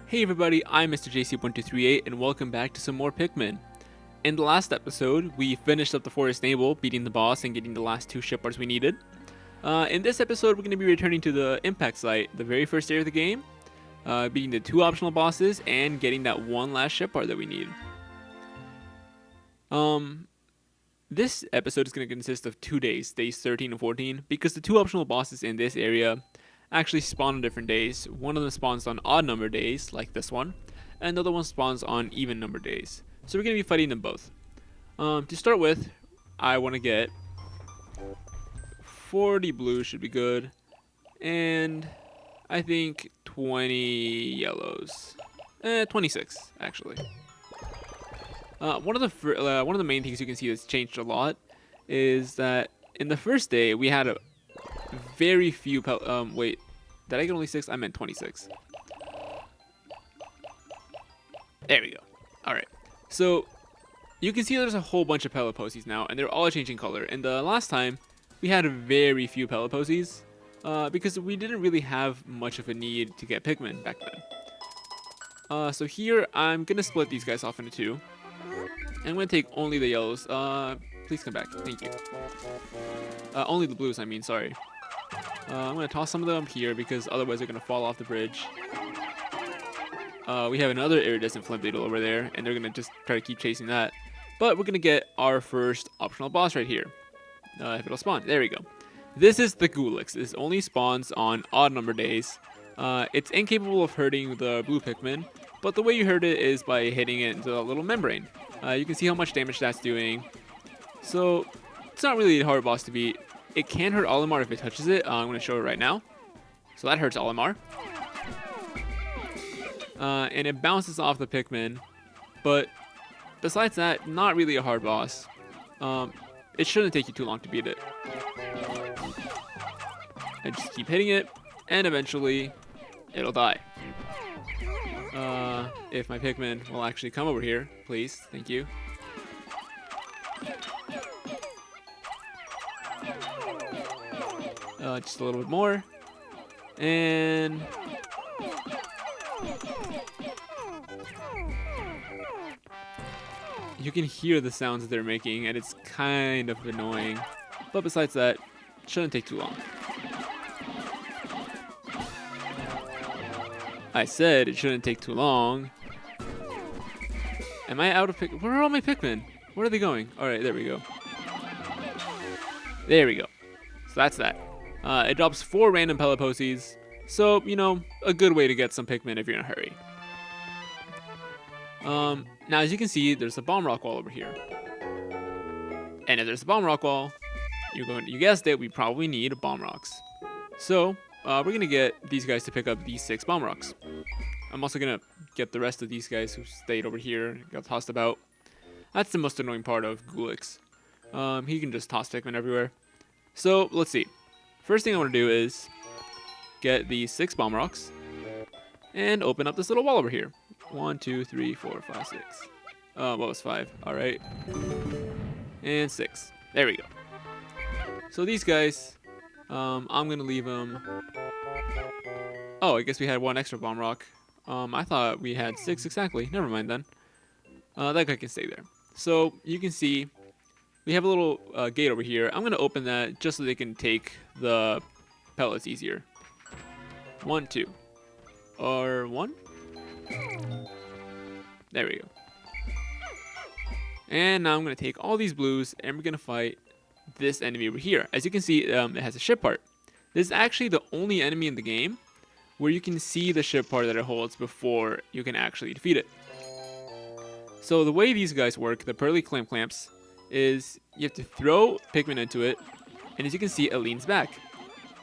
Hey everybody, I'm Mr. JC1238 and welcome back to some more Pikmin. In the last episode, we finished up the Forest Navel, beating the boss and getting the last 2 ship parts we needed. In this episode, we're going to be returning to the Impact Site, the very first area of the game, beating the 2 optional bosses and getting that 1 last ship part that we need. This episode is going to consist of 2 days, days 13 and 14, because the 2 optional bosses in this area actually spawn on different days. One of them spawns on odd number days, like this one, and the other one spawns on even number days. So we're going to be fighting them both. To start with, I want to get 40 blue should be good, and I think 20 yellows. 26 actually. One of the main things you can see that's changed a lot is that in the first day we had a very few wait, did I get only 6? I meant 26. There we go. Alright, so you can see there's a whole bunch of pellet posies now, and they're all changing color. And the last time we had very few pellet posies because we didn't really have much of a need to get Pikmin back then. So here I'm gonna split these guys off into 2, and I'm gonna take only the yellows. Please come back, thank you. Only the blues, I mean, sorry. I'm going to toss some of them here because otherwise they're going to fall off the bridge. We have another iridescent flint beetle over there, and they're going to just try to keep chasing that. But we're going to get our first optional boss right here. If it'll spawn. There we go. This is the Gulix. This only spawns on odd number days. It's incapable of hurting the blue Pikmin, but the way you hurt it is by hitting it into a little membrane. You can see how much damage that's doing. So it's not really a hard boss to beat. It can hurt Olimar if it touches it. I'm going to show it right now. So that hurts Olimar. And it bounces off the Pikmin. But besides that, not really a hard boss. It shouldn't take you too long to beat it. And just keep hitting it, and eventually it'll die. If my Pikmin will actually come over here, please. Thank you. Just a little bit more, and you can hear the sounds that they're making, and it's kind of annoying, but besides that, it shouldn't take too long. I said it shouldn't take too long. Am I out of Pikmin? Where are all my Pikmin? Where are they going? Alright, there we go. There we go. So that's that. It drops 4 random pellet posies, so, you know, a good way to get some Pikmin if you're in a hurry. Now, as you can see, there's a bomb rock wall over here. And if there's a bomb rock wall, you guessed it, we probably need bomb rocks. So, we're going to get these guys to pick up these 6 bomb rocks. I'm also going to get the rest of these guys who stayed over here and got tossed about. That's the most annoying part of Gulix. He can just toss Pikmin everywhere. So, let's see. First thing I want to do is get these 6 bomb rocks and open up this little wall over here. 1, 2, 3, 4, 5, 6. What was 5? Alright. And 6. There we go. So these guys, I'm going to leave them. Oh, I guess we had 1 extra bomb rock. I thought we had 6 exactly. Never mind then. That guy can stay there. So you can see we have a little gate over here. I'm going to open that just so they can take the pellets easier. 1, 2. Or 1? There we go. And now I'm going to take all these blues and we're going to fight this enemy over here. As you can see, it has a ship part. This is actually the only enemy in the game where you can see the ship part that it holds before you can actually defeat it. So the way these guys work, the pearly clamps, is you have to throw Pikmin into it, and as you can see, it leans back.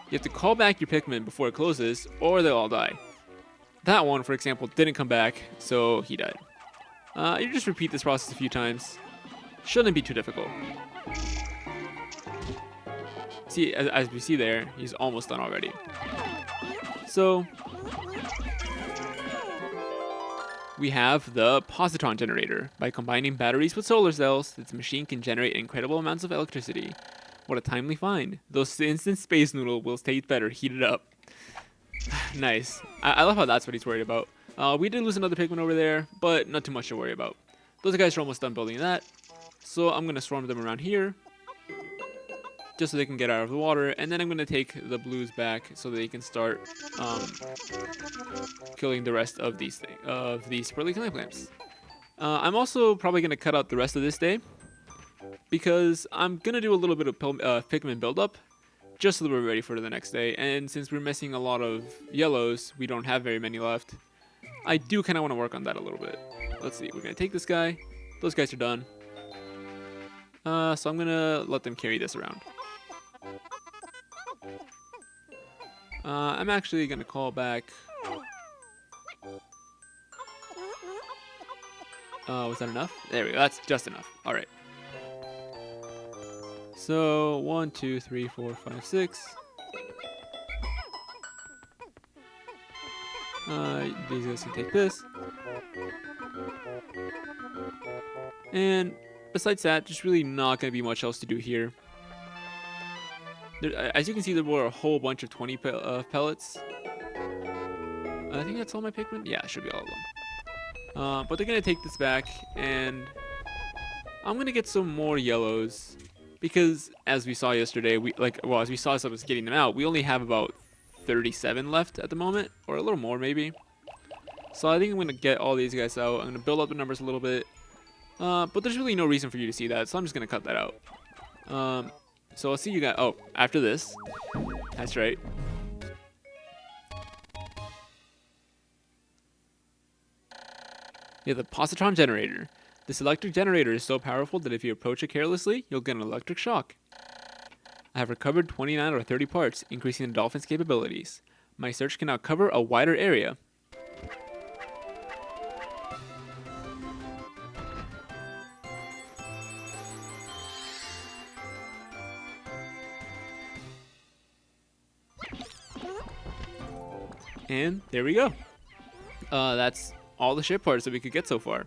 You have to call back your Pikmin before it closes, or they'll all die. That one, for example, didn't come back, so he died. You just repeat this process a few times. Shouldn't be too difficult. See, as we see there, he's almost done already. So we have the positron generator. By combining batteries with solar cells, this machine can generate incredible amounts of electricity. What a timely find. Those instant space noodle will taste better heated up. Nice. I love how that's what he's worried about. We did lose another Pikmin over there, but not too much to worry about. Those guys are almost done building that. So I'm going to swarm them around here, just so they can get out of the water. And then I'm going to take the blues back so they can start killing the rest of these pearly clay clamps. I'm also probably going to cut out the rest of this day, because I'm going to do a little bit of Pikmin buildup, just so that we're ready for the next day. And since we're missing a lot of yellows, we don't have very many left. I do kind of want to work on that a little bit. Let's see, we're going to take this guy. Those guys are done. So I'm going to let them carry this around. I'm actually going to call back... was that enough? There we go, that's just enough. Alright. So, 1, 2, 3, 4, 5, 6. These guys can take this. And besides that, just really not going to be much else to do here. As you can see, there were a whole bunch of 20 pellets. I think that's all my Pikmin. Yeah, it should be all of them. But they're going to take this back, and I'm going to get some more yellows. Because, as we saw yesterday, as we saw as I was getting them out, we only have about 37 left at the moment, or a little more maybe. So I think I'm going to get all these guys out. I'm going to build up the numbers a little bit. But there's really no reason for you to see that, so I'm just going to cut that out. So I'll see you guys. Oh, after this. That's right. Yeah, the positron generator. This electric generator is so powerful that if you approach it carelessly, you'll get an electric shock. I have recovered 29 out of 30 parts, increasing the dolphin's capabilities. My search can now cover a wider area. And there we go. That's all the ship parts that we could get so far.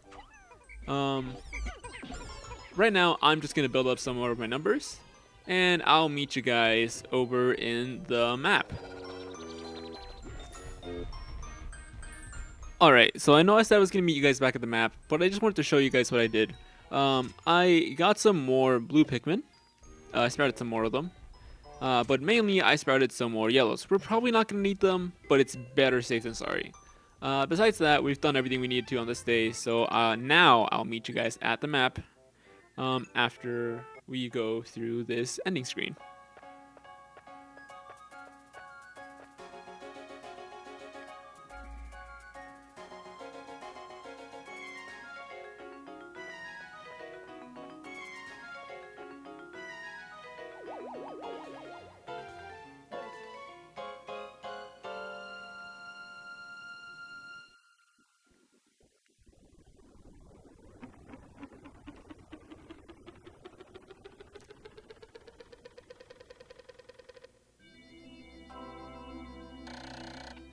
Right now, I'm just going to build up some more of my numbers, and I'll meet you guys over in the map. Alright, so I know I said I was going to meet you guys back at the map, but I just wanted to show you guys what I did. I got some more blue Pikmin. I sprouted some more of them. But mainly, I sprouted some more yellows. We're probably not going to need them, but it's better safe than sorry. Besides that, we've done everything we needed to on this day, so now I'll meet you guys at the map after we go through this ending screen.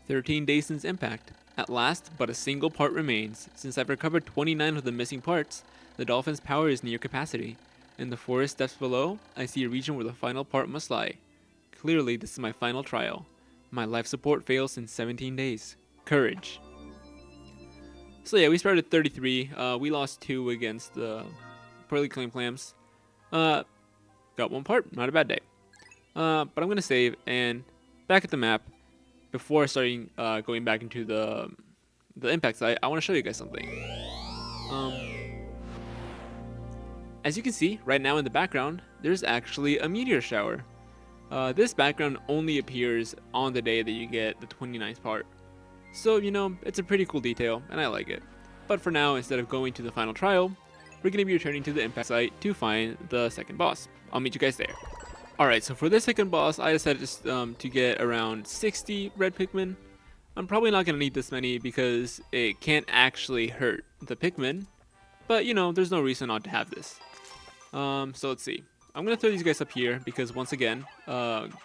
"13 days since impact. At last, but a single part remains. Since I've recovered 29 of the missing parts, the dolphin's power is near capacity. In the forest depths below, I see a region where the final part must lie. Clearly, this is my final trial. My life support fails in 17 days. Courage." So yeah, we started 33. We lost 2 against the pearly clams. Got 1 part. Not a bad day. But I'm going to save, and back at the map, before starting going back into the impact site, I want to show you guys something. As you can see, right now in the background, there's actually a meteor shower. This background only appears on the day that you get the 29th part. So, you know, it's a pretty cool detail, and I like it. But for now, instead of going to the final trial, we're going to be returning to the impact site to find the second boss. I'll meet you guys there. Alright, so for this second boss, I decided just to get around 60 red Pikmin. I'm probably not going to need this many because it can't actually hurt the Pikmin. But, you know, there's no reason not to have this. So let's see. I'm going to throw these guys up here because, once again,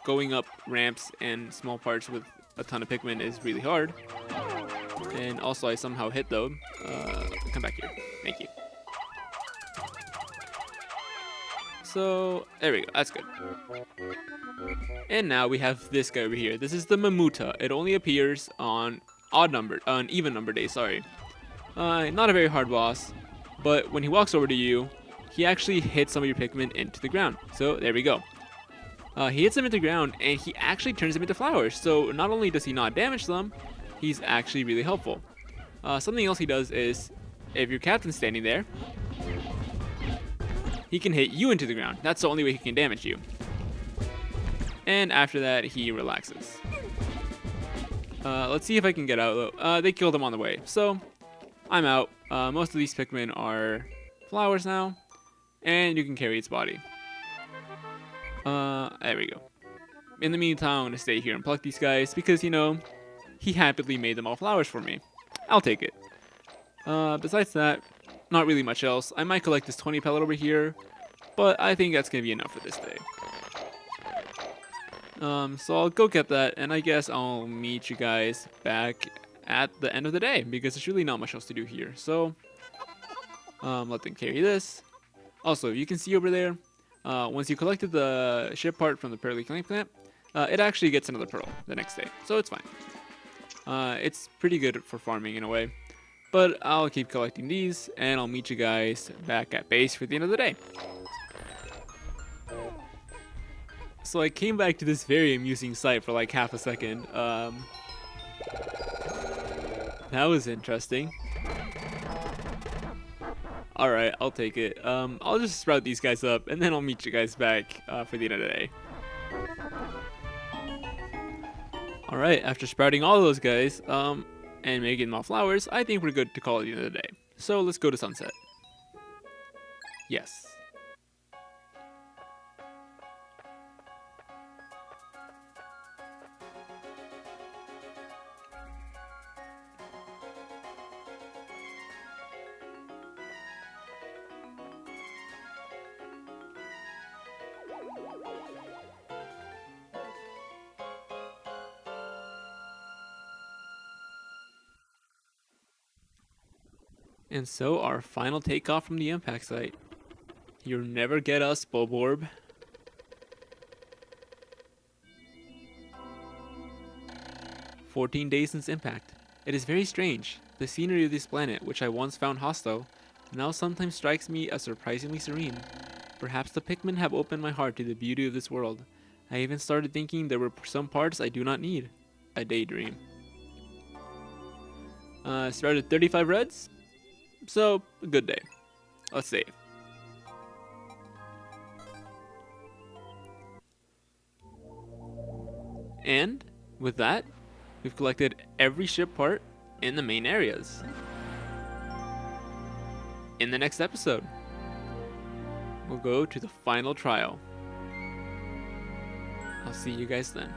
going up ramps and small parts with a ton of Pikmin is really hard. And also, I somehow hit them. Come back here. Thank you. So, there we go. That's good. And now we have this guy over here. This is the Mamuta. It only appears on an even number day, sorry. Not a very hard boss, but when he walks over to you, he actually hits some of your Pikmin into the ground. So there we go. He hits them into the ground, and he actually turns them into flowers. So not only does he not damage them, he's actually really helpful. Something else he does is, if your captain's standing there, he can hit you into the ground. That's the only way he can damage you. And after that, he relaxes. Let's see if I can get out, though. They killed him on the way, so I'm out. Most of these Pikmin are flowers now, and you can carry its body. There we go. In the meantime, I'm going to stay here and pluck these guys because, you know, he happily made them all flowers for me. I'll take it. Besides that, not really much else. I might collect this 20 pellet over here, but I think that's going to be enough for this day. So I'll go get that, and I guess I'll meet you guys back at the end of the day, because there's really not much else to do here. So, let them carry this. Also, you can see over there, once you collected the ship part from the pearly claim plant, it actually gets another pearl the next day, so it's fine. It's pretty good for farming in a way, but I'll keep collecting these, and I'll meet you guys back at base for the end of the day. So I came back to this very amusing sight for like half a second. That was interesting. Alright, I'll take it. I'll just sprout these guys up, and then I'll meet you guys back for the end of the day. Alright, after sprouting all those guys, and making them all flowers, I think we're good to call it the end of the day. So let's go to sunset. Yes. And so our final takeoff from the impact site. You'll never get us, Bulborb. "14 days since impact. It is very strange. The scenery of this planet, which I once found hostile, now sometimes strikes me as surprisingly serene. Perhaps the Pikmin have opened my heart to the beauty of this world. I even started thinking there were some parts I do not need. A daydream." Sprouted 35 reds. So, a good day. Let's save. And with that, we've collected every ship part in the main areas. In the next episode, we'll go to the final trial. I'll see you guys then.